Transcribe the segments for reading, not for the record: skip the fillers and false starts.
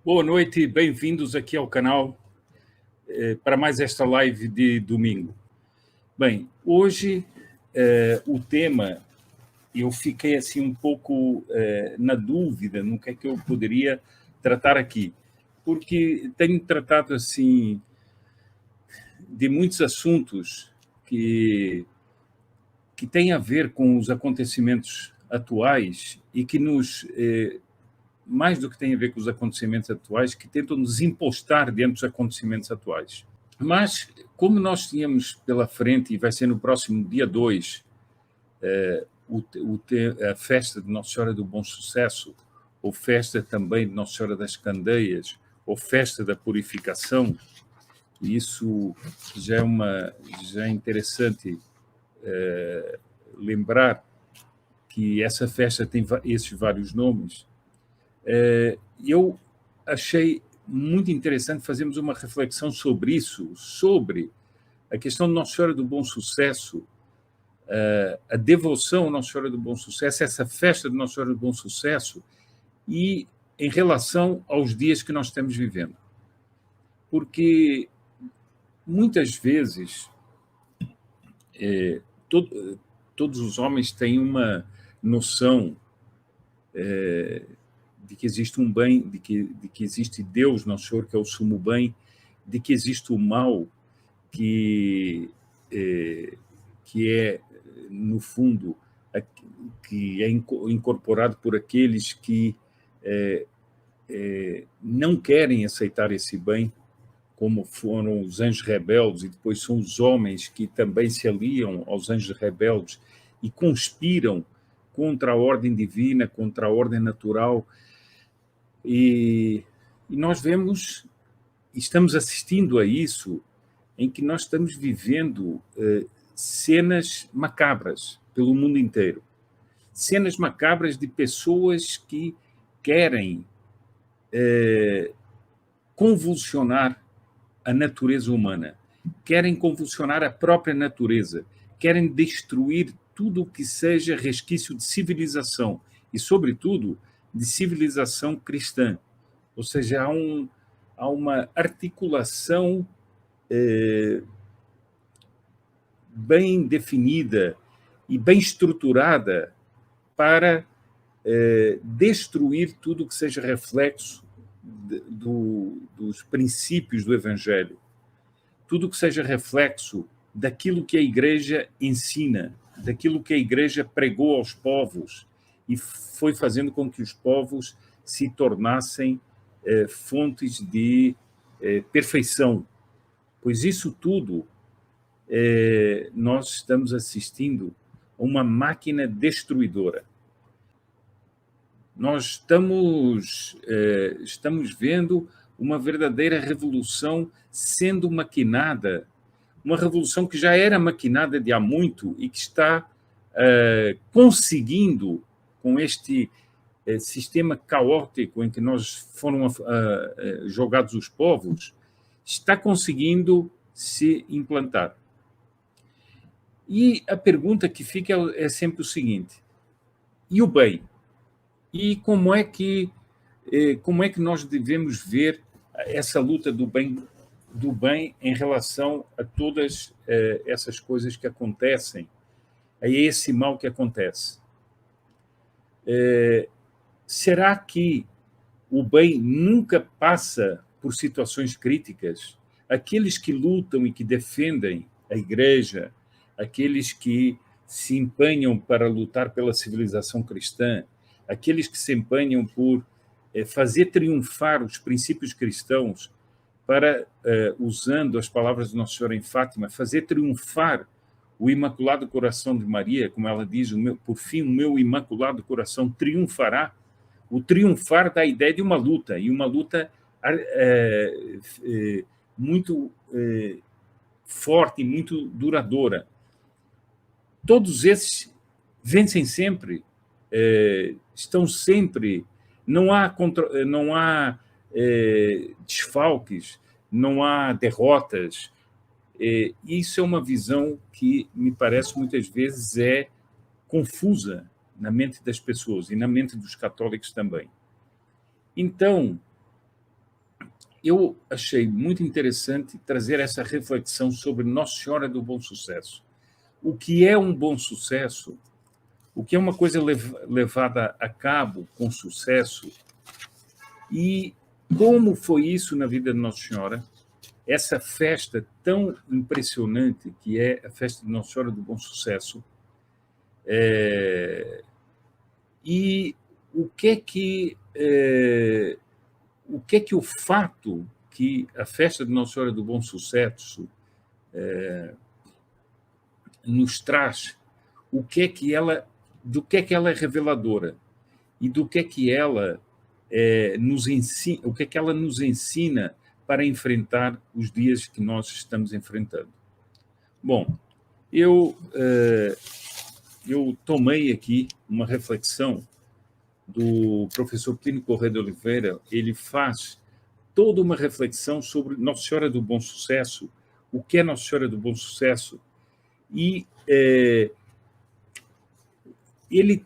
Boa noite, bem-vindos aqui ao canal para mais esta live de domingo. Bem, hoje o tema, eu fiquei assim um pouco na dúvida no que é que eu poderia tratar aqui, porque tenho tratado assim de muitos assuntos que têm a ver com os acontecimentos atuais e que mais do que tem a ver com os acontecimentos atuais, que tentam nos impostar dentro dos acontecimentos atuais. Mas, como nós tínhamos pela frente, e vai ser no próximo dia 2, a festa de Nossa Senhora do Bom Sucesso, ou festa também de Nossa Senhora das Candeias, ou festa da Purificação, e isso já é interessante lembrar que essa festa tem esses vários nomes. Eu achei muito interessante fazermos uma reflexão sobre isso, sobre a questão de Nossa Senhora do Bom Sucesso, a devoção a Nossa Senhora do Bom Sucesso, essa festa de Nossa Senhora do Bom Sucesso, e em relação aos dias que nós estamos vivendo. Porque muitas vezes todos os homens têm uma noção de que existe um bem, de que existe Deus, Nosso Senhor, que é o sumo bem, de que existe o mal, que é, no fundo, que é incorporado por aqueles que não querem aceitar esse bem, como foram os anjos rebeldes, e depois são os homens que também se aliam aos anjos rebeldes e conspiram contra a ordem divina, contra a ordem natural. E nós vemos, estamos assistindo a isso, em que nós estamos vivendo cenas macabras pelo mundo inteiro. Cenas macabras de pessoas que querem convulsionar a natureza humana, querem convulsionar a própria natureza, querem destruir tudo o que seja resquício de civilização e, sobretudo, de civilização cristã. Ou seja, há uma articulação bem definida e bem estruturada para destruir tudo que seja reflexo dos princípios do Evangelho, tudo que seja reflexo daquilo que a Igreja ensina, daquilo que a Igreja pregou aos povos e foi fazendo com que os povos se tornassem fontes de perfeição. Pois isso tudo nós estamos assistindo a uma máquina destruidora. Nós estamos vendo uma verdadeira revolução sendo maquinada, uma revolução que já era maquinada de há muito e que está conseguindo, com este sistema caótico em que foram jogados os povos, está conseguindo se implantar. E a pergunta que fica é sempre o seguinte: e o bem? E como é que nós devemos ver essa luta do bem em relação a todas essas coisas que acontecem, a esse mal que acontece? Será que o bem nunca passa por situações críticas? Aqueles que lutam e que defendem a Igreja, aqueles que se empenham para lutar pela civilização cristã, aqueles que se empenham por fazer triunfar os princípios cristãos, para, usando as palavras de Nossa Senhora em Fátima, fazer triunfar o Imaculado Coração de Maria, como ela diz, por fim, o meu Imaculado Coração triunfará. O triunfar dá a ideia de uma luta, e uma luta muito forte e muito duradoura. Todos esses vencem sempre, estão sempre, não há desfalques, não há derrotas. Isso é uma visão que me parece muitas vezes confusa na mente das pessoas e na mente dos católicos também. Então, eu achei muito interessante trazer essa reflexão sobre Nossa Senhora do Bom Sucesso. O que é um bom sucesso? O que é uma coisa levada a cabo com sucesso? E como foi isso na vida de Nossa Senhora? Essa festa tão impressionante que é a festa de Nossa Senhora do Bom Sucesso. E o que é que o fato que a festa de Nossa Senhora do Bom Sucesso nos traz, o que é que ela, do que ela é reveladora e do que ela nos ensina, o que ela nos ensina para enfrentar os dias que nós estamos enfrentando. Bom, eu tomei aqui uma reflexão do professor Plínio Corrêa de Oliveira. Ele faz toda uma reflexão sobre Nossa Senhora do Bom Sucesso, o que é Nossa Senhora do Bom Sucesso, e ele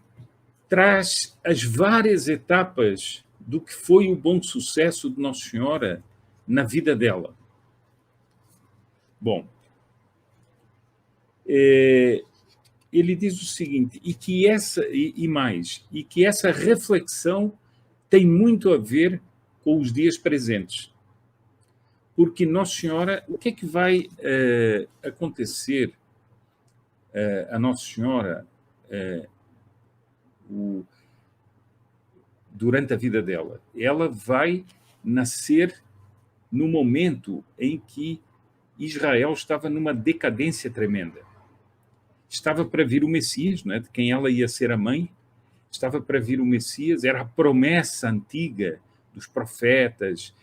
traz as várias etapas do que foi o bom sucesso de Nossa Senhora na vida dela. Bom, ele diz o seguinte, e que essa reflexão tem muito a ver com os dias presentes. Porque Nossa Senhora, o que é que vai acontecer a Nossa Senhora durante a vida dela? Ela vai nascer no momento em que Israel estava numa decadência tremenda. Estava para vir o Messias, né, de quem ela ia ser a mãe, estava para vir o Messias, era a promessa antiga dos profetas,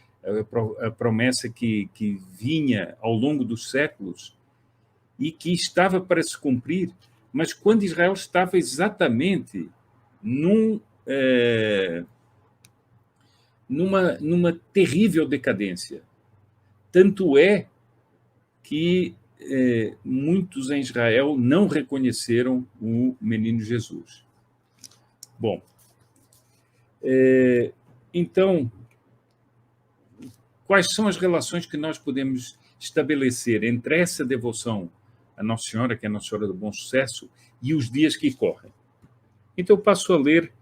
a promessa que vinha ao longo dos séculos e que estava para se cumprir, mas quando Israel estava exatamente numa terrível decadência. Tanto é que muitos em Israel não reconheceram o menino Jesus. Bom, então, quais são as relações que nós podemos estabelecer entre essa devoção a Nossa Senhora, que é a Nossa Senhora do Bom Sucesso, e os dias que correm? Então, eu passo a ler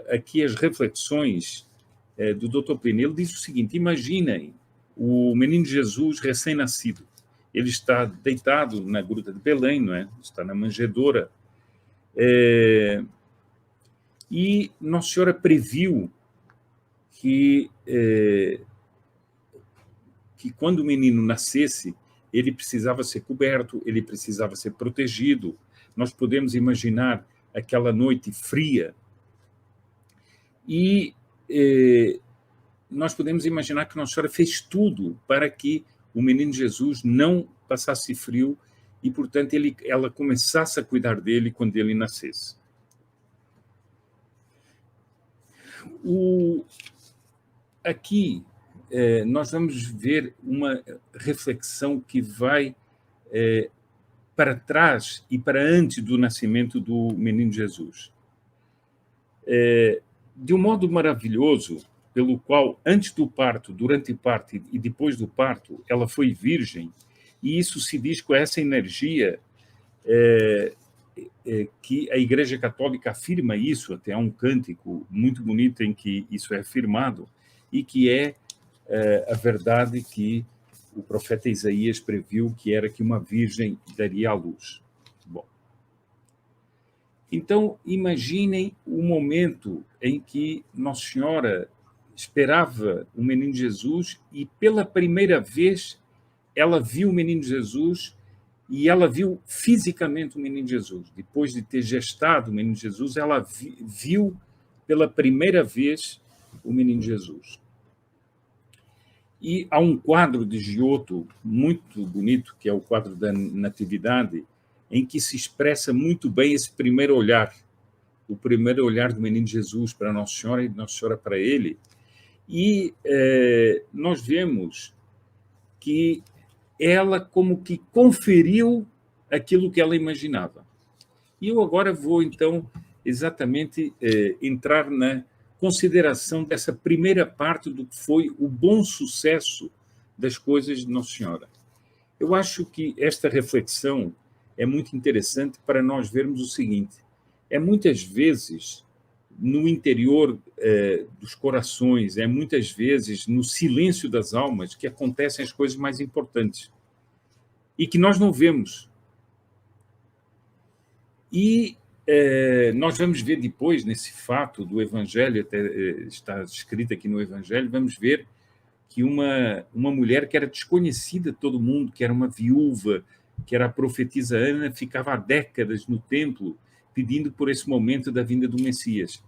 aqui as reflexões do Dr. Plínio. Ele diz o seguinte: imaginem o menino Jesus recém-nascido. Ele está deitado na gruta de Belém, não é? Está na manjedoura. E Nossa Senhora previu que quando o menino nascesse, ele precisava ser coberto, ele precisava ser protegido. Nós podemos imaginar aquela noite fria. E nós podemos imaginar que Nossa Senhora fez tudo para que o menino Jesus não passasse frio e, portanto, ela começasse a cuidar dele quando ele nascesse. Aqui, nós vamos ver uma reflexão que vai para trás e para antes do nascimento do menino Jesus. De um modo maravilhoso, pelo qual, antes do parto, durante o parto e depois do parto, ela foi virgem, e isso se diz com essa energia que a Igreja Católica afirma isso, até há um cântico muito bonito em que isso é afirmado, e que é a verdade que o profeta Isaías previu, que era que uma virgem daria à luz. Bom, então, imaginem o momento em que Nossa Senhora esperava o menino Jesus e, pela primeira vez, ela viu o menino Jesus e ela viu fisicamente o menino Jesus. Depois de ter gestado o menino Jesus, ela viu pela primeira vez o menino Jesus. E há um quadro de Giotto muito bonito, que é o quadro da Natividade, em que se expressa muito bem esse primeiro olhar, o primeiro olhar do menino Jesus para Nossa Senhora e de Nossa Senhora para ele. E nós vemos que ela como que conferiu aquilo que ela imaginava. E eu agora vou, então, exatamente entrar na consideração dessa primeira parte do que foi o bom sucesso das coisas de Nossa Senhora. Eu acho que esta reflexão é muito interessante para nós vermos o seguinte: é muitas vezes no interior dos corações, é muitas vezes no silêncio das almas que acontecem as coisas mais importantes e que nós não vemos. E nós vamos ver depois, nesse fato do Evangelho, até está escrito aqui no Evangelho, vamos ver que uma mulher que era desconhecida de todo mundo, que era uma viúva, que era a profetisa Ana, ficava há décadas no templo pedindo por esse momento da vinda do Messias.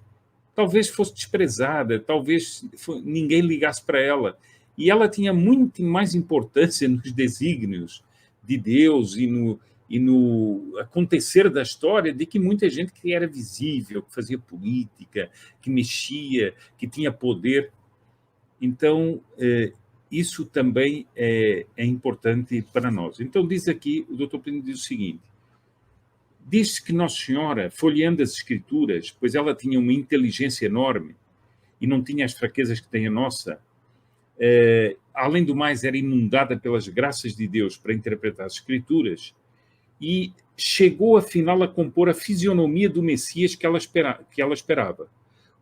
Talvez fosse desprezada, talvez ninguém ligasse para ela. E ela tinha muito mais importância nos desígnios de Deus e no acontecer da história de que muita gente que era visível, que fazia política, que mexia, que tinha poder. Então, isso também é importante para nós. Então, diz aqui, o doutor Plínio diz o seguinte: diz que Nossa Senhora, folheando as Escrituras, pois ela tinha uma inteligência enorme e não tinha as fraquezas que tem a nossa, além do mais, era inundada pelas graças de Deus para interpretar as Escrituras, e chegou, afinal, a compor a fisionomia do Messias que ela esperava.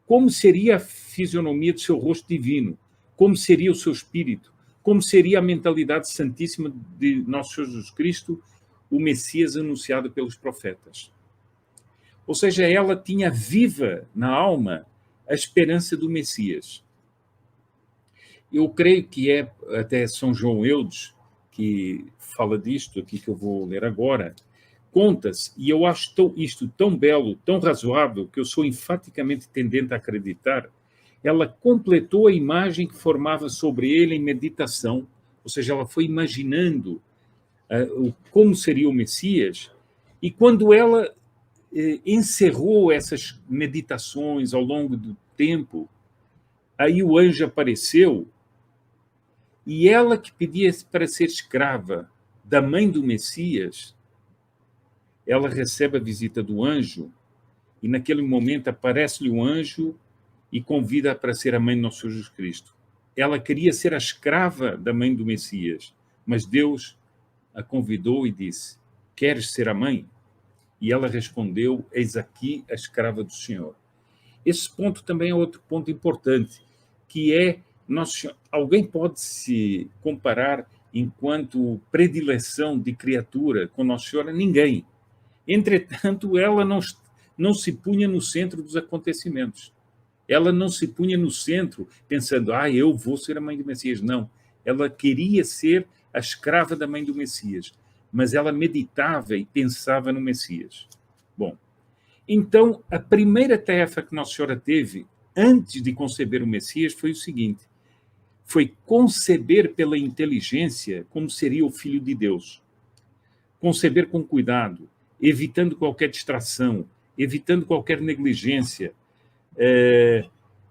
Como seria a fisionomia do seu rosto divino? Como seria o seu espírito? Como seria a mentalidade santíssima de nosso Senhor Jesus Cristo, o Messias anunciado pelos profetas? Ou seja, ela tinha viva na alma a esperança do Messias. Eu creio que é até São João Eudes que fala disto aqui que eu vou ler agora. Conta-se, e eu acho isto tão belo, tão razoável, que eu sou enfaticamente tendente a acreditar, ela completou a imagem que formava sobre ele em meditação, ou seja, ela foi imaginando como seria o Messias, e quando ela encerrou essas meditações ao longo do tempo, aí o anjo apareceu, e ela que pedia para ser escrava da mãe do Messias, ela recebe a visita do anjo, e naquele momento aparece-lhe o anjo e convida-a para ser a mãe de nosso Jesus Cristo. Ela queria ser a escrava da mãe do Messias, mas Deus a convidou e disse: queres ser a mãe? E ela respondeu: eis aqui a escrava do Senhor. Esse ponto também é outro ponto importante, que é, alguém pode se comparar enquanto predileção de criatura com Nossa Senhora? Ninguém. Entretanto, ela não se punha no centro dos acontecimentos. Ela não se punha no centro pensando: eu vou ser a mãe do Messias. Não. Ela queria ser a escrava da mãe do Messias, mas ela meditava e pensava no Messias. Bom, então, a primeira tarefa que Nossa Senhora teve antes de conceber o Messias foi o seguinte: foi conceber pela inteligência como seria o Filho de Deus. Conceber com cuidado, evitando qualquer distração, evitando qualquer negligência,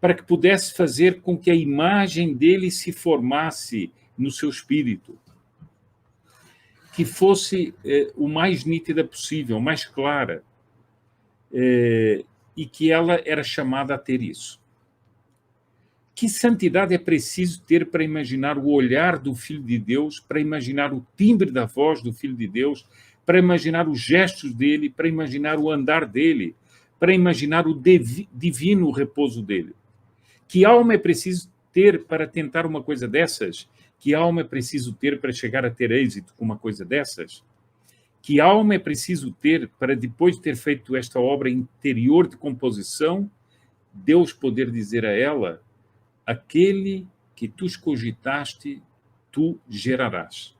para que pudesse fazer com que a imagem dele se formasse no seu espírito, que fosse o mais nítida possível, o mais clara, e que ela era chamada a ter isso. Que santidade é preciso ter para imaginar o olhar do Filho de Deus, para imaginar o timbre da voz do Filho de Deus, para imaginar os gestos dele, para imaginar o andar dele, para imaginar o divino repouso dele. Que alma é preciso ter para tentar uma coisa dessas? Que alma é preciso ter para chegar a ter êxito com uma coisa dessas? Que alma é preciso ter para, depois de ter feito esta obra interior de composição, Deus poder dizer a ela: aquele que tu escogitaste, tu gerarás.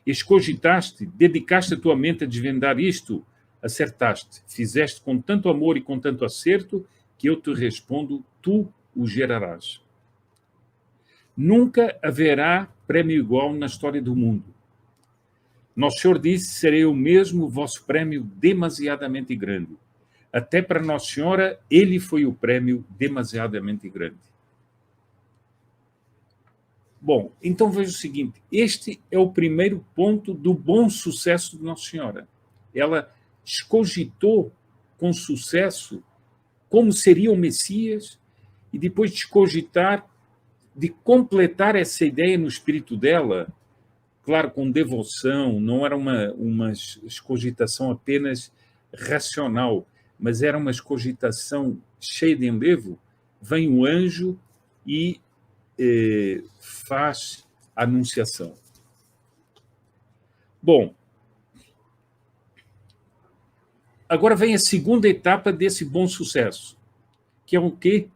Escogitaste, dedicaste a tua mente a desvendar isto, acertaste, fizeste com tanto amor e com tanto acerto, que eu te respondo: tu o gerarás. Nunca haverá prémio igual na história do mundo. Nosso Senhor disse: serei eu mesmo o vosso prémio demasiadamente grande. Até para Nossa Senhora, ele foi o prêmio demasiadamente grande. Bom, então veja o seguinte: este é o primeiro ponto do bom sucesso de Nossa Senhora. Ela escogitou com sucesso como seria o Messias, e depois de cogitar, de completar essa ideia no espírito dela, claro, com devoção, não era uma cogitação apenas racional, mas era uma cogitação cheia de enlevo. Vem o anjo e faz a anunciação. Bom, agora vem a segunda etapa desse bom sucesso, que é o quê?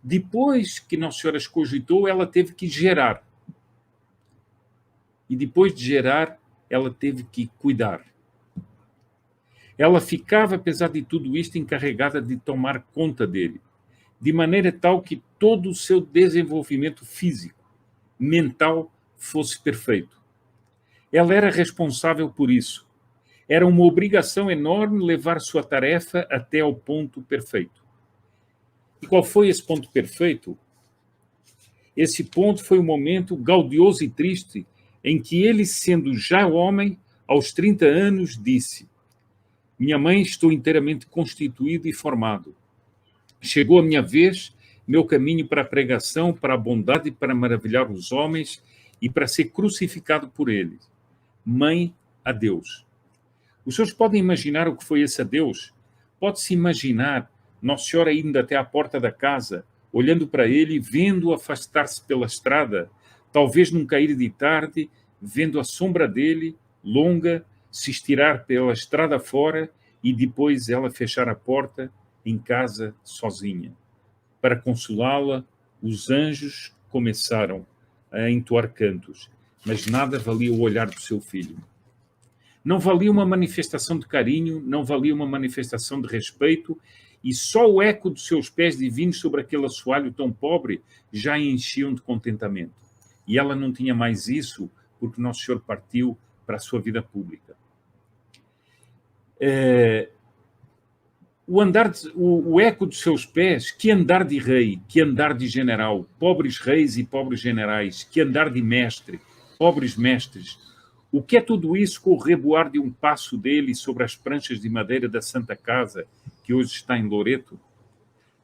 Depois que Nossa Senhora cogitou, ela teve que gerar. E depois de gerar, ela teve que cuidar. Ela ficava, apesar de tudo isto, encarregada de tomar conta dele, de maneira tal que todo o seu desenvolvimento físico, mental, fosse perfeito. Ela era responsável por isso. Era uma obrigação enorme levar sua tarefa até ao ponto perfeito. E qual foi esse ponto perfeito? Esse ponto foi o momento gaudioso e triste em que ele, sendo já homem, aos 30 anos, disse: minha mãe, estou inteiramente constituído e formado. Chegou a minha vez, meu caminho para a pregação, para a bondade, para maravilhar os homens e para ser crucificado por eles. Mãe, adeus. Os senhores podem imaginar o que foi esse adeus? Pode-se imaginar Nossa Senhora indo até a porta da casa, olhando para ele, vendo-o afastar-se pela estrada, talvez num cair de tarde, vendo a sombra dele, longa, se estirar pela estrada fora e depois ela fechar a porta em casa sozinha. Para consolá-la, os anjos começaram a entoar cantos, mas nada valia o olhar do seu filho. Não valia uma manifestação de carinho, não valia uma manifestação de respeito, e só o eco dos seus pés divinos sobre aquele assoalho tão pobre já a enchiam de contentamento. E ela não tinha mais isso, porque Nosso Senhor partiu para a sua vida pública. O eco dos seus pés, que andar de rei, que andar de general, pobres reis e pobres generais, que andar de mestre, pobres mestres. O que é tudo isso com o reboar de um passo dele sobre as pranchas de madeira da Santa Casa, que hoje está em Loreto?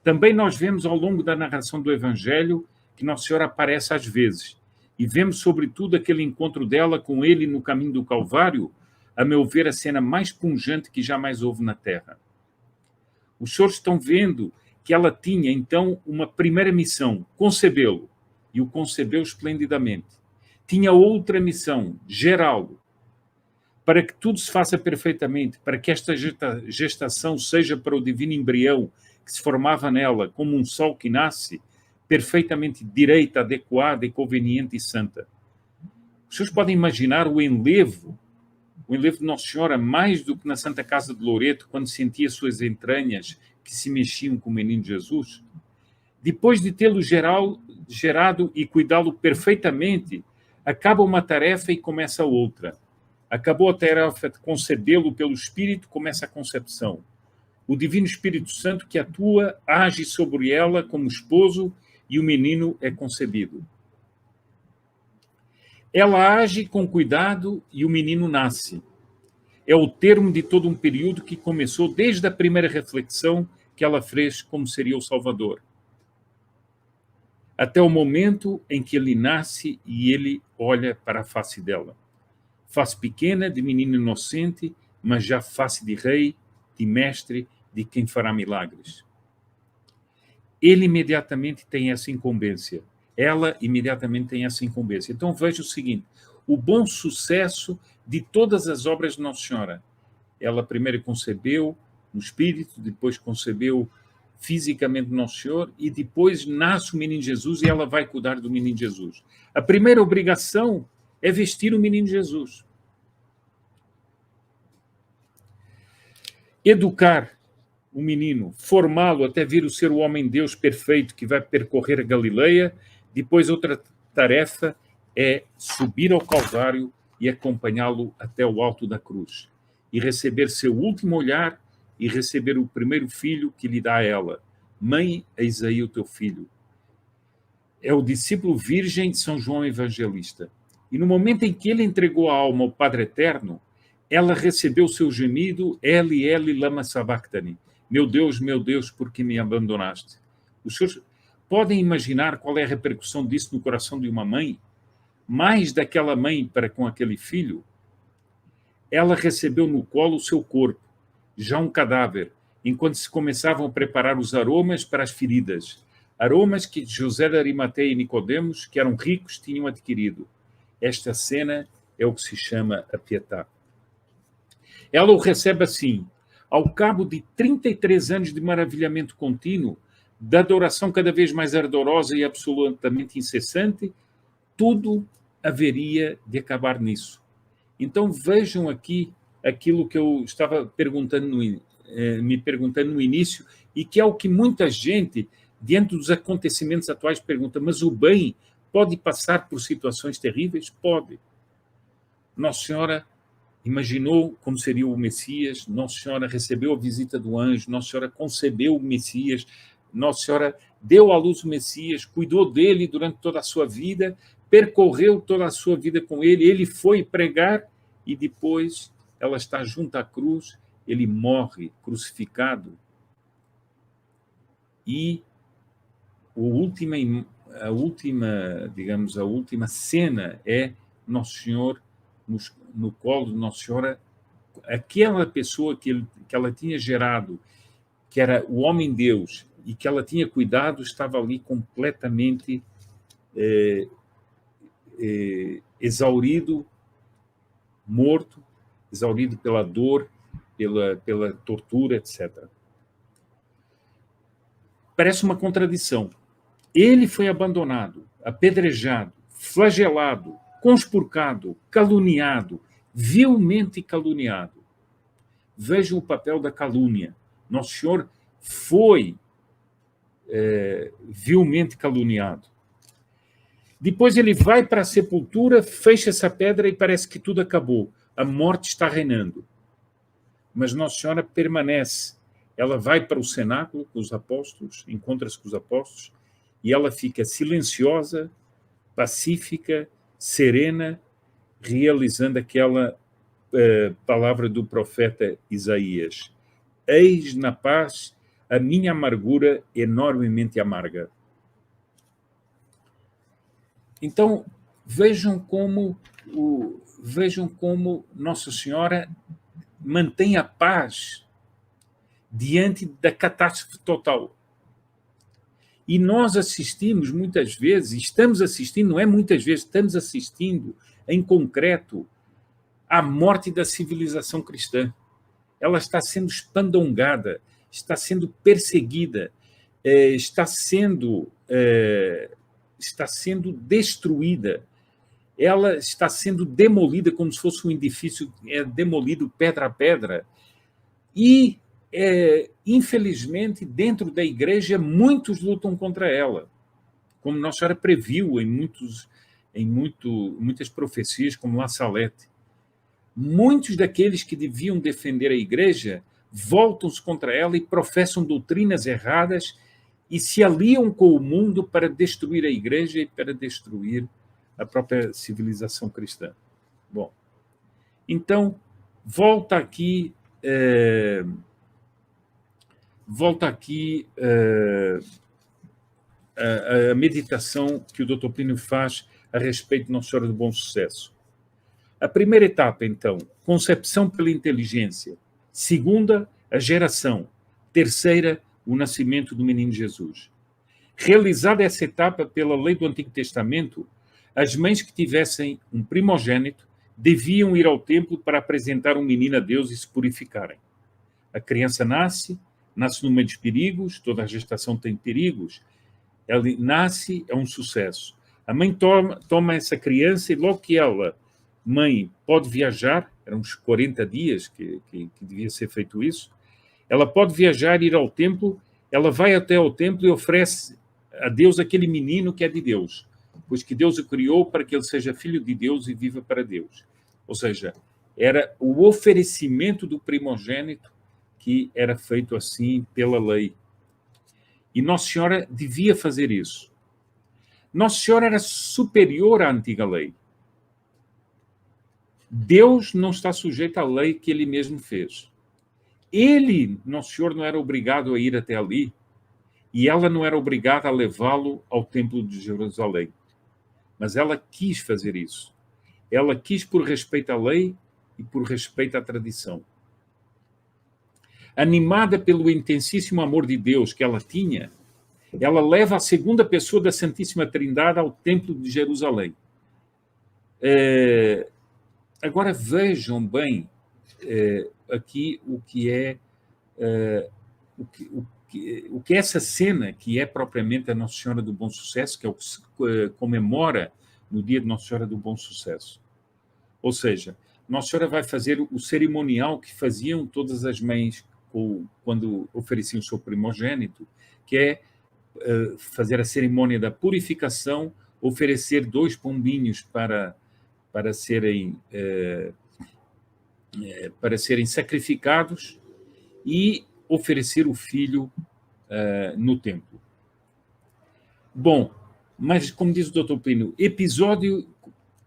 Também nós vemos ao longo da narração do Evangelho que Nossa Senhora aparece às vezes, e vemos sobretudo aquele encontro dela com ele no caminho do Calvário, a meu ver a cena mais pungente que jamais houve na Terra. Os senhores estão vendo que ela tinha, então, uma primeira missão, concebê-lo, e o concebeu esplendidamente. Tinha outra missão, gerá-lo, para que tudo se faça perfeitamente, para que esta gestação seja para o divino embrião que se formava nela, como um sol que nasce, perfeitamente direita, adequada e conveniente e santa. Os senhores podem imaginar o enlevo de Nossa Senhora, mais do que na Santa Casa de Loreto, quando sentia suas entranhas que se mexiam com o menino Jesus? Depois de tê-lo gerado e cuidá-lo perfeitamente, acaba uma tarefa e começa outra. Acabou a tarefa de concebê-lo pelo Espírito, começa a concepção. O Divino Espírito Santo que atua, age sobre ela como esposo e o menino é concebido. Ela age com cuidado e o menino nasce. É o termo de todo um período que começou desde a primeira reflexão que ela fez como seria o Salvador, até o momento em que ele nasce e ele olha para a face dela. Face pequena, de menino inocente, mas já face de rei, de mestre, de quem fará milagres. Ele imediatamente tem essa incumbência. Ela imediatamente tem essa incumbência. Então veja o seguinte, o bom sucesso de todas as obras de Nossa Senhora. Ela primeiro concebeu no espírito, depois concebeu fisicamente Nosso Senhor, e depois nasce o menino Jesus e ela vai cuidar do menino Jesus. A primeira obrigação é vestir o menino Jesus. Educar o menino, formá-lo até vir o ser o homem-deus perfeito que vai percorrer a Galileia. Depois outra tarefa é subir ao Calvário e acompanhá-lo até o alto da cruz. E receber seu último olhar e receber o primeiro filho que lhe dá a ela. Mãe, eis aí o teu filho. É o discípulo virgem de São João Evangelista. E no momento em que ele entregou a alma ao Padre Eterno, ela recebeu seu gemido, Eli, Eli, lama sabachthani. meu Deus, por que me abandonaste? Os senhores podem imaginar qual é a repercussão disso no coração de uma mãe? Mais daquela mãe para com aquele filho, ela recebeu no colo o seu corpo, já um cadáver, enquanto se começavam a preparar os aromas para as feridas. Aromas que José de Arimateia e Nicodemos, que eram ricos, tinham adquirido. Esta cena é o que se chama a Pietà. Ela o recebe assim, ao cabo de 33 anos de maravilhamento contínuo, da adoração cada vez mais ardorosa e absolutamente incessante, tudo haveria de acabar nisso. Então vejam aqui aquilo que eu estava me perguntando no início, e que é o que muita gente, diante dos acontecimentos atuais, pergunta: mas o bem pode passar por situações terríveis? Pode. Nossa Senhora imaginou como seria o Messias, Nossa Senhora recebeu a visita do anjo, Nossa Senhora concebeu o Messias, Nossa Senhora deu à luz o Messias, cuidou dele durante toda a sua vida, percorreu toda a sua vida com ele, ele foi pregar e depois ela está junto à cruz, ele morre crucificado. E a última cena é Nosso Senhor no colo de Nossa Senhora, aquela pessoa que ela tinha gerado, que era o homem-deus, e que ela tinha cuidado, estava ali completamente exaurido, morto, exaurido pela dor, pela tortura, etc. Parece uma contradição. Ele foi abandonado, apedrejado, flagelado, conspurcado, caluniado, vilmente caluniado. Vejam o papel da calúnia. Nosso Senhor foi vilmente caluniado. Depois ele vai para a sepultura, fecha essa pedra e parece que tudo acabou. A morte está reinando. Mas Nossa Senhora permanece. Ela vai para o cenáculo com os apóstolos, encontra-se com os apóstolos, e ela fica silenciosa, pacífica, serena, realizando aquela palavra do profeta Isaías: eis na paz a minha amargura enormemente amarga. Então, vejam como Nossa Senhora mantém a paz diante da catástrofe total. E nós assistimos muitas vezes, estamos assistindo, não é muitas vezes, estamos assistindo em concreto à morte da civilização cristã. Ela está sendo espandongada, está sendo perseguida, está sendo destruída. Ela está sendo demolida como se fosse um edifício demolido pedra a pedra. E, infelizmente, dentro da igreja, muitos lutam contra ela, como Nossa Senhora previu em muitas profecias, como La Salette. Muitos daqueles que deviam defender a igreja voltam-se contra ela e professam doutrinas erradas e se aliam com o mundo para destruir a igreja e para destruir a própria civilização cristã. Bom, então, volta aqui a meditação que o Dr. Plínio faz a respeito de Nossa Senhora do Bom Sucesso. A primeira etapa, então, concepção pela inteligência. Segunda, a geração. Terceira, o nascimento do menino Jesus. Realizada essa etapa pela lei do Antigo Testamento, as mães que tivessem um primogênito deviam ir ao templo para apresentar um menino a Deus e se purificarem. A criança nasce no meio dos perigos, toda a gestação tem perigos, ela nasce, é um sucesso. A mãe toma essa criança e logo que ela, mãe, pode viajar, eram uns 40 dias que devia ser feito isso, ela pode viajar, ir ao templo, ela vai até ao templo e oferece a Deus aquele menino que é de Deus, pois que Deus o criou para que ele seja filho de Deus e viva para Deus. Ou seja, era o oferecimento do primogênito que era feito assim pela lei. E Nossa Senhora devia fazer isso. Nossa Senhora era superior à antiga lei. Deus não está sujeito à lei que ele mesmo fez. Nosso Senhor, não era obrigado a ir até ali, e ela não era obrigada a levá-lo ao Templo de Jerusalém. Mas ela quis fazer isso. Ela quis por respeito à lei e por respeito à tradição. Animada pelo intensíssimo amor de Deus que ela tinha, ela leva a segunda pessoa da Santíssima Trindade ao Templo de Jerusalém. Agora vejam bem aqui o que é o que é essa cena, que é propriamente a Nossa Senhora do Bom Sucesso, que é o que se comemora no dia de Nossa Senhora do Bom Sucesso. Ou seja, Nossa Senhora vai fazer o cerimonial que faziam todas as mães quando ofereciam o seu primogênito, que é fazer a cerimônia da purificação, oferecer 2 pombinhos para serem sacrificados e oferecer o filho no templo. Bom, mas, como diz o Dr. Plínio, episódio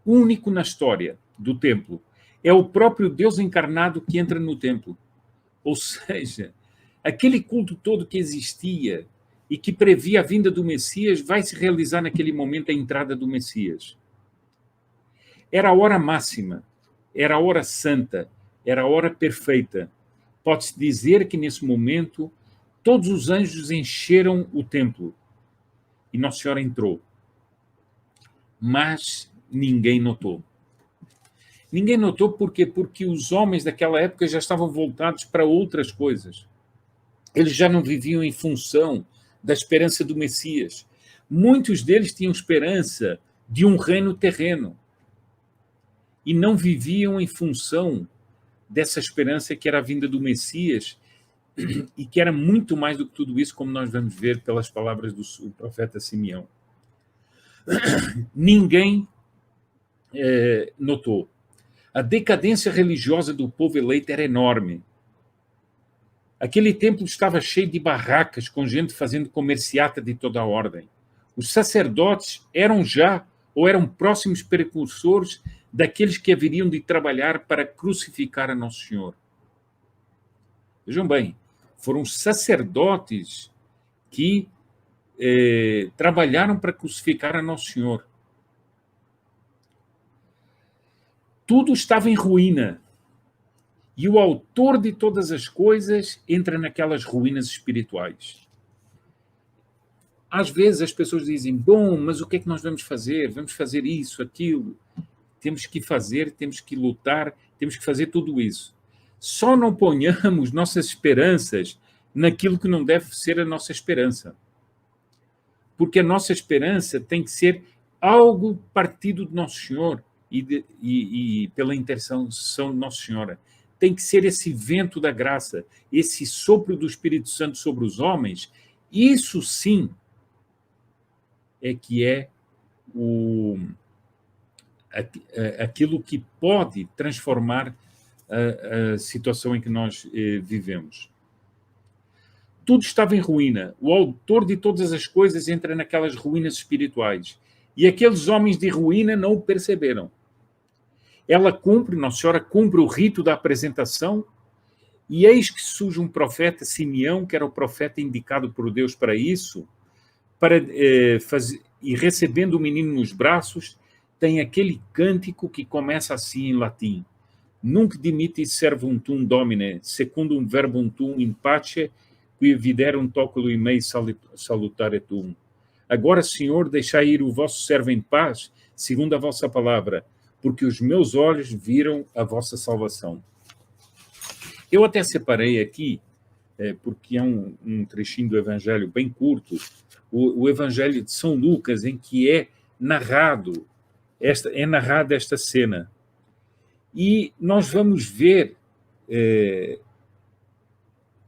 único na história do templo. É o próprio Deus encarnado que entra no templo. Ou seja, aquele culto todo que existia e que previa a vinda do Messias vai se realizar naquele momento, a entrada do Messias. Era a hora máxima, era a hora santa, era a hora perfeita. Pode-se dizer que, nesse momento, todos os anjos encheram o templo e Nossa Senhora entrou. Mas ninguém notou. Ninguém notou por quê? Porque os homens daquela época já estavam voltados para outras coisas. Eles já não viviam em função da esperança do Messias. Muitos deles tinham esperança de um reino terreno e não viviam em função dessa esperança que era a vinda do Messias e que era muito mais do que tudo isso, como nós vamos ver pelas palavras do profeta Simeão. Ninguém notou. A decadência religiosa do povo eleito era enorme. Aquele templo estava cheio de barracas, com gente fazendo comerciata de toda a ordem. Os sacerdotes eram já, ou eram próximos precursores daqueles que haveriam de trabalhar para crucificar a Nosso Senhor. Vejam bem, foram os sacerdotes que trabalharam para crucificar a Nosso Senhor. Tudo estava em ruína. E o autor de todas as coisas entra naquelas ruínas espirituais. Às vezes as pessoas dizem, bom, mas o que é que nós vamos fazer? Vamos fazer isso, aquilo. Temos que fazer, temos que lutar, temos que fazer tudo isso. Só não ponhamos nossas esperanças naquilo que não deve ser a nossa esperança. Porque a nossa esperança tem que ser algo partido de Nosso Senhor e pela intercessão de Nossa Senhora. Tem que ser esse vento da graça, esse sopro do Espírito Santo sobre os homens. Isso sim é que é aquilo que pode transformar a situação em que nós vivemos. Tudo estava em ruína. O autor de todas as coisas entra naquelas ruínas espirituais. E aqueles homens de ruína não o perceberam. Nossa Senhora cumpre o rito da apresentação, e eis que surge um profeta, Simeão, que era o profeta indicado por Deus para isso, e recebendo o menino nos braços, tem aquele cântico que começa assim em latim: Nunc dimitti servuntum Domine, secundum verbum tum in pace, qui viderum toculo in mei salutare tum. Agora, Senhor, deixai ir o vosso servo em paz, segundo a vossa palavra, porque os meus olhos viram a vossa salvação. Eu até separei aqui, porque é um trechinho do Evangelho bem curto, o Evangelho de São Lucas, em que é narrada esta cena. E nós vamos ver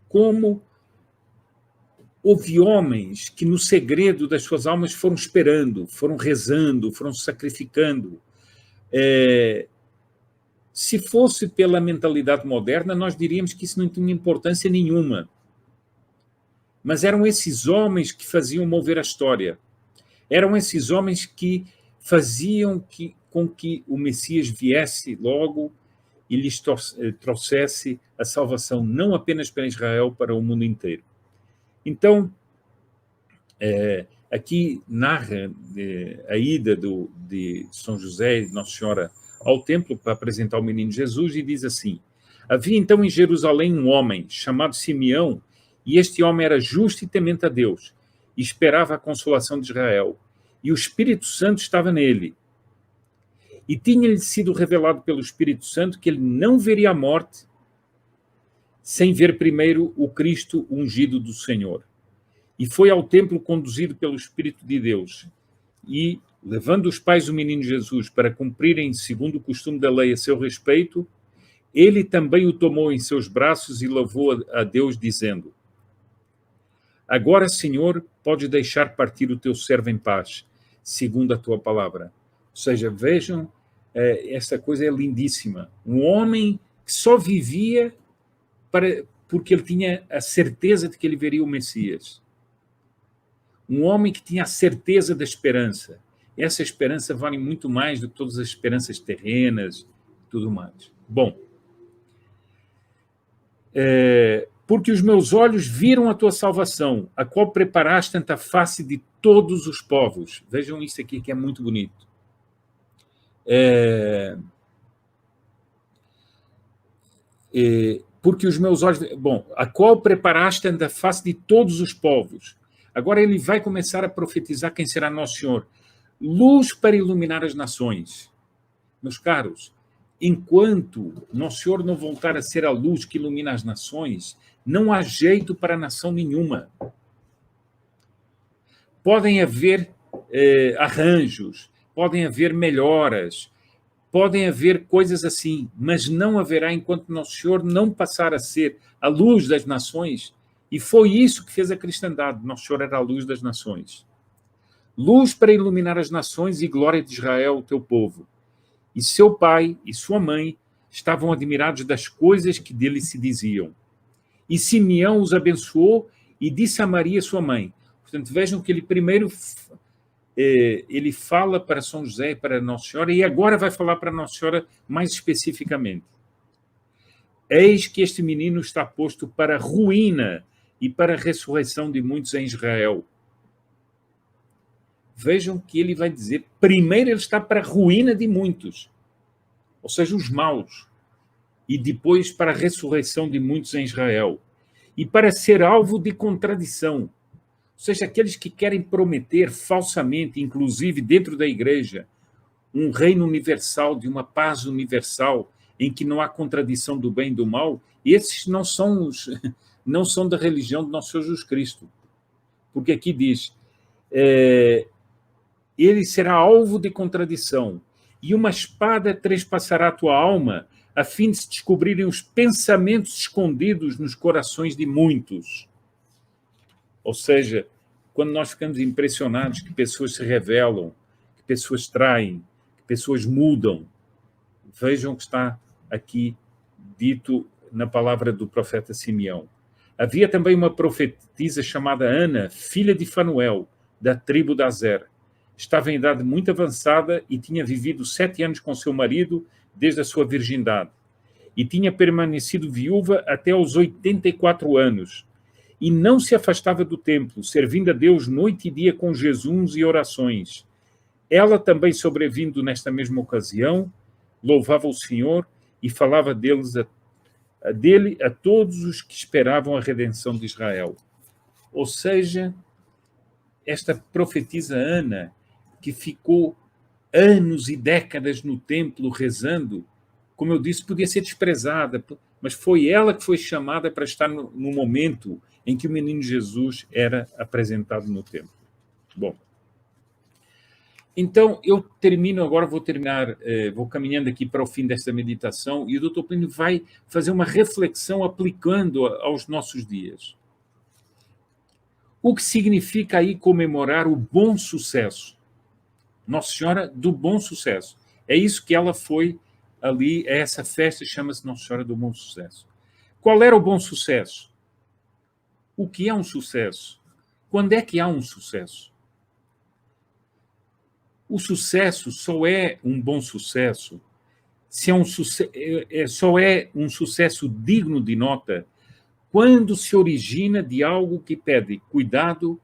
como houve homens que, no segredo das suas almas, foram esperando, foram rezando, foram sacrificando. Se fosse pela mentalidade moderna, nós diríamos que isso não tinha importância nenhuma. Mas eram esses homens que faziam mover a história. Eram esses homens que faziam com que o Messias viesse logo e lhes trouxesse a salvação não apenas para Israel, para o mundo inteiro. Então, aqui narra a ida de São José e Nossa Senhora ao templo para apresentar o menino Jesus, e diz assim: havia então em Jerusalém um homem chamado Simeão, e este homem era justo e temente a Deus, e esperava a consolação de Israel, e o Espírito Santo estava nele. E tinha-lhe sido revelado pelo Espírito Santo que ele não veria a morte sem ver primeiro o Cristo ungido do Senhor. E foi ao templo conduzido pelo Espírito de Deus. E, levando os pais do menino Jesus para cumprirem, segundo o costume da lei, a seu respeito, ele também o tomou em seus braços e louvou a Deus, dizendo: agora, Senhor, pode deixar partir o teu servo em paz, segundo a tua palavra. Ou seja, vejam, essa coisa é lindíssima. Um homem que só vivia porque ele tinha a certeza de que ele veria o Messias. Um homem que tinha a certeza da esperança. Essa esperança vale muito mais do que todas as esperanças terrenas e tudo mais. Bom, porque os meus olhos viram a tua salvação, a qual preparaste ante a face de todos os povos. Vejam isso aqui que é muito bonito. Porque os meus olhos... Bom, a qual preparaste ante a face de todos os povos. Agora ele vai começar a profetizar quem será Nosso Senhor. Luz para iluminar as nações. Meus caros, enquanto Nosso Senhor não voltar a ser a luz que ilumina as nações, não há jeito para nação nenhuma. Podem haver arranjos, podem haver melhoras, podem haver coisas assim, mas não haverá enquanto Nosso Senhor não passar a ser a luz das nações. E foi isso que fez a cristandade. Nosso Senhor era a luz das nações. Luz para iluminar as nações e glória de Israel, o teu povo. E seu pai e sua mãe estavam admirados das coisas que dele se diziam. E Simeão os abençoou e disse a Maria, sua mãe. Portanto, vejam que ele primeiro ele fala para São José e para Nossa Senhora, e agora vai falar para Nossa Senhora mais especificamente. Eis que este menino está posto para a ruína e para a ressurreição de muitos em Israel. Vejam que ele vai dizer, primeiro ele está para a ruína de muitos, ou seja, os maus, e depois para a ressurreição de muitos em Israel, e para ser alvo de contradição, ou seja, aqueles que querem prometer falsamente, inclusive dentro da igreja, um reino universal, de uma paz universal, em que não há contradição do bem e do mal, esses não são da religião do nosso Senhor Jesus Cristo. Porque aqui diz, ele será alvo de contradição, e uma espada trespassará a tua alma, a fim de se descobrirem os pensamentos escondidos nos corações de muitos. Ou seja, quando nós ficamos impressionados que pessoas se revelam, que pessoas traem, que pessoas mudam, vejam o que está aqui dito na palavra do profeta Simeão. Havia também uma profetisa chamada Ana, filha de Fanuel, da tribo de Azer. Estava em idade muito avançada e tinha vivido 7 anos com seu marido desde a sua virgindade. E tinha permanecido viúva até aos 84 anos. E não se afastava do templo, servindo a Deus noite e dia com jejuns e orações. Ela também, sobrevindo nesta mesma ocasião, louvava o Senhor e falava dele a todos os que esperavam a redenção de Israel. Ou seja, esta profetisa Ana, que ficou anos e décadas no templo rezando, como eu disse, podia ser desprezada, mas foi ela que foi chamada para estar no momento em que o menino Jesus era apresentado no templo. Bom, então eu termino agora, vou caminhando aqui para o fim desta meditação, e o Dr. Plínio vai fazer uma reflexão aplicando aos nossos dias. O que significa aí comemorar o bom sucesso? Nossa Senhora do Bom Sucesso. É isso que ela foi ali, essa festa chama-se Nossa Senhora do Bom Sucesso. Qual era o bom sucesso? O que é um sucesso? Quando é que há um sucesso? O sucesso só é um bom sucesso se só é um sucesso digno de nota quando se origina de algo que pede cuidado,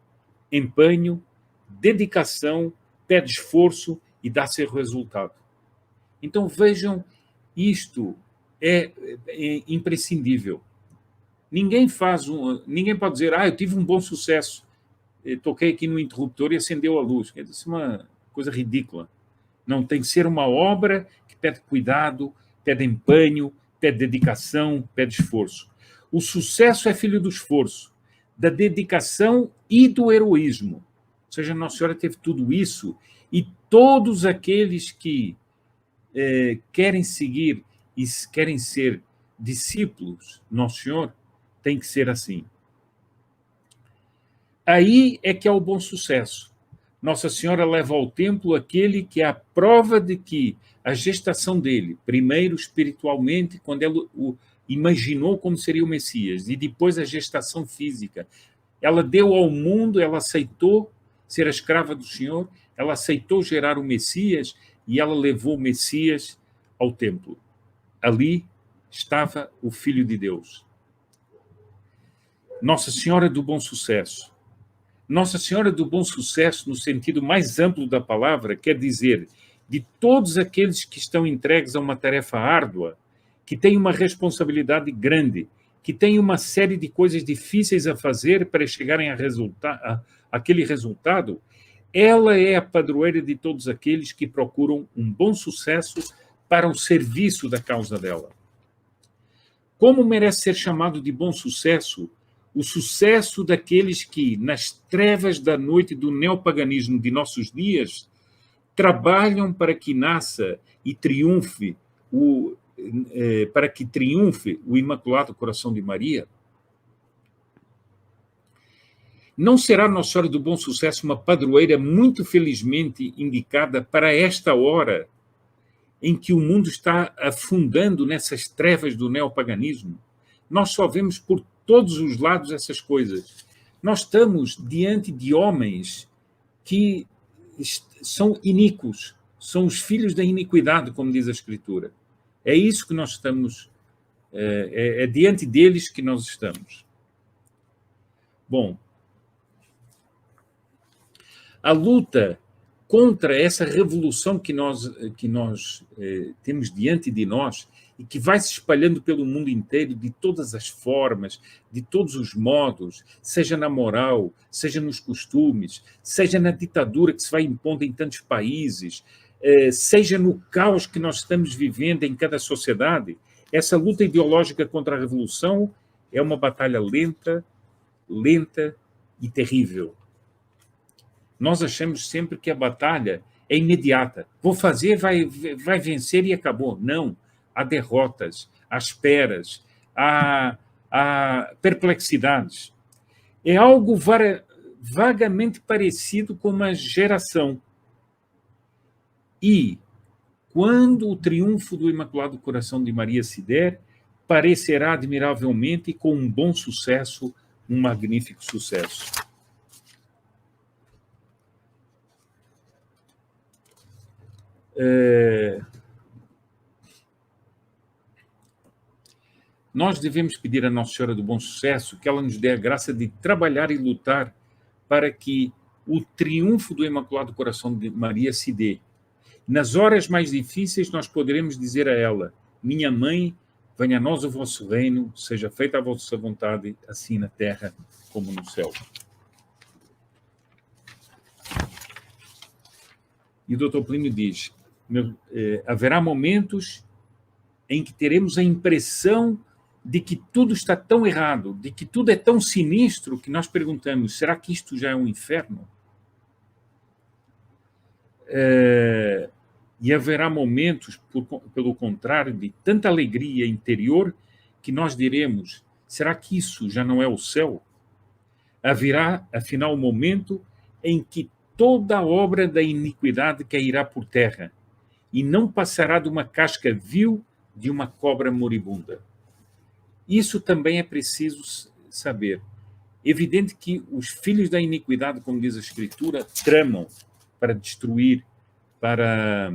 empenho, dedicação, pede esforço e dá seu resultado. Então vejam, isto é imprescindível. Ninguém pode dizer, eu tive um bom sucesso, toquei aqui no interruptor e acendeu a luz. Isso é uma coisa ridícula. Não, tem que ser uma obra que pede cuidado, pede empenho, pede dedicação, pede esforço. O sucesso é filho do esforço, da dedicação e do heroísmo. Ou seja, Nossa Senhora teve tudo isso, e todos aqueles que querem seguir e querem ser discípulos Nosso Senhor têm que ser assim. Aí é que é o bom sucesso. Nossa Senhora leva ao templo aquele que é a prova de que a gestação dele, primeiro espiritualmente, quando ela o imaginou como seria o Messias, e depois a gestação física, ela deu ao mundo, ela aceitou ser a escrava do Senhor, ela aceitou gerar o Messias e ela levou o Messias ao templo. Ali estava o Filho de Deus. Nossa Senhora do Bom Sucesso. Nossa Senhora do Bom Sucesso, no sentido mais amplo da palavra, quer dizer de todos aqueles que estão entregues a uma tarefa árdua, que têm uma responsabilidade grande, que têm uma série de coisas difíceis a fazer para chegarem àquele resultado, ela é a padroeira de todos aqueles que procuram um bom sucesso para o serviço da causa dela. Como merece ser chamado de bom sucesso o sucesso daqueles que, nas trevas da noite do neopaganismo de nossos dias, trabalham para que nasça e triunfe o Imaculado Coração de Maria? Não será Nossa Senhora do Bom Sucesso uma padroeira muito felizmente indicada para esta hora em que o mundo está afundando nessas trevas do neopaganismo? Nós só vemos por todos os lados essas coisas. Nós estamos diante de homens que são iníquos, são os filhos da iniquidade, como diz a Escritura. É isso que nós estamos, é diante deles que nós estamos. Bom, a luta contra essa revolução que nós temos diante de nós e que vai se espalhando pelo mundo inteiro de todas as formas, de todos os modos, seja na moral, seja nos costumes, seja na ditadura que se vai impondo em tantos países, seja no caos que nós estamos vivendo em cada sociedade. Essa luta ideológica contra a revolução é uma batalha lenta e terrível. Nós achamos sempre que a batalha é imediata. Vou fazer, vai vencer e acabou. Não. Há derrotas, há esperas, há perplexidades. É algo vagamente parecido com uma geração. E, quando o triunfo do Imaculado Coração de Maria se der, parecerá admiravelmente com um bom sucesso, um magnífico sucesso. Nós devemos pedir a Nossa Senhora do Bom Sucesso que ela nos dê a graça de trabalhar e lutar para que o triunfo do Imaculado Coração de Maria se dê. Nas horas mais difíceis, nós poderemos dizer a ela: minha mãe, venha a nós o vosso reino, seja feita a vossa vontade, assim na terra como no céu. E o Dr. Plínio diz: haverá momentos em que teremos a impressão de que tudo está tão errado, de que tudo é tão sinistro, que nós perguntamos: será que isto já é um inferno? E haverá momentos, pelo contrário, de tanta alegria interior, que nós diremos: será que isso já não é o céu? Haverá, afinal, um momento em que toda a obra da iniquidade cairá por terra e não passará de uma casca vil de uma cobra moribunda. Isso também é preciso saber. Evidente que os filhos da iniquidade, como diz a Escritura, tramam para destruir, para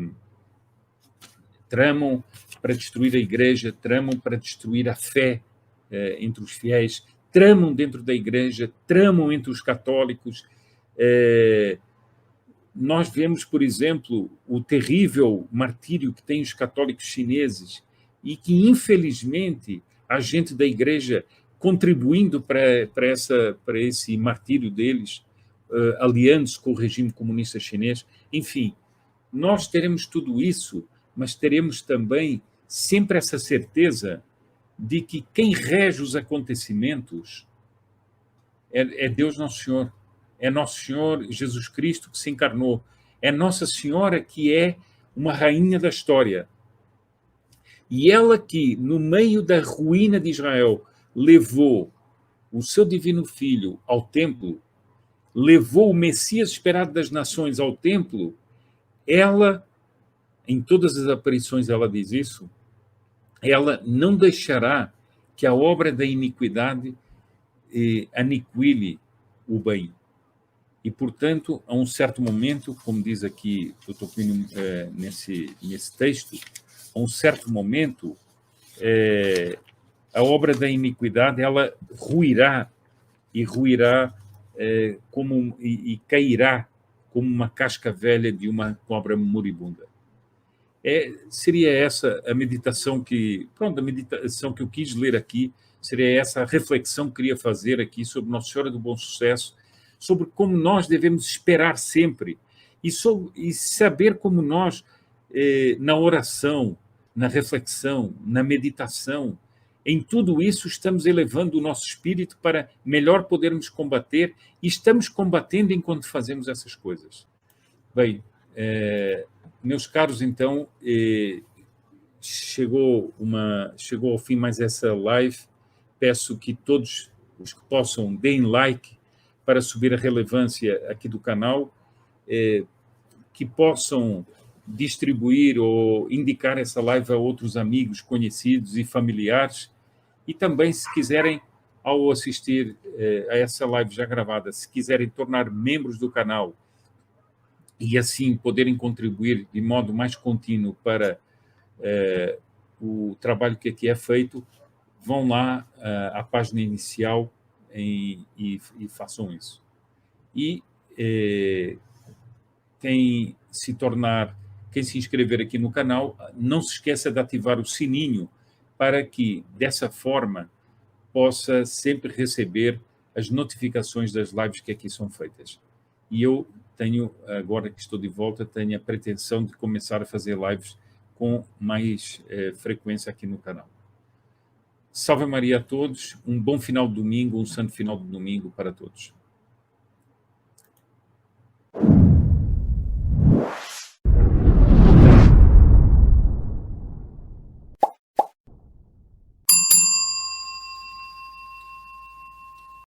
tramam para destruir a igreja, tramam para destruir a fé entre os fiéis, tramam dentro da igreja, tramam entre os católicos. Nós vemos, por exemplo, o terrível martírio que têm os católicos chineses e que, infelizmente, a gente da igreja contribuindo para esse martírio deles, aliando-se com o regime comunista chinês. Enfim, nós teremos tudo isso, mas teremos também sempre essa certeza de que quem rege os acontecimentos é Deus Nosso Senhor. É Nosso Senhor Jesus Cristo que se encarnou. É Nossa Senhora que é uma rainha da história. E ela que, no meio da ruína de Israel, levou o seu divino Filho ao templo, levou o Messias esperado das nações ao templo, ela, em todas as aparições ela diz isso, ela não deixará que a obra da iniquidade aniquile o bem. E, portanto, a um certo momento, como diz aqui o Dr. Plínio nesse texto, a um certo momento, a obra da iniquidade ela ruirá e cairá como uma casca velha de uma cobra moribunda. Seria essa a meditação que eu quis ler aqui, seria essa a reflexão que eu queria fazer aqui sobre Nossa Senhora do Bom Sucesso, sobre como nós devemos esperar sempre e saber como nós, na oração, na reflexão, na meditação, em tudo isso estamos elevando o nosso espírito para melhor podermos combater, e estamos combatendo enquanto fazemos essas coisas. Bem, meus caros, então, chegou ao fim mais essa live. Peço que todos os que possam deem like para subir a relevância aqui do canal, que possam distribuir ou indicar essa live a outros amigos, conhecidos e familiares, e também, se quiserem, ao assistir a essa live já gravada, se quiserem tornar membros do canal e assim poderem contribuir de modo mais contínuo para o trabalho que aqui é feito, vão lá à página inicial e façam isso. E quem se inscrever aqui no canal, não se esqueça de ativar o sininho para que, dessa forma, possa sempre receber as notificações das lives que aqui são feitas. E eu tenho, agora que estou de volta, tenho a pretensão de começar a fazer lives com mais frequência aqui no canal. Salve Maria a todos, um bom final de domingo, um santo final de domingo para todos.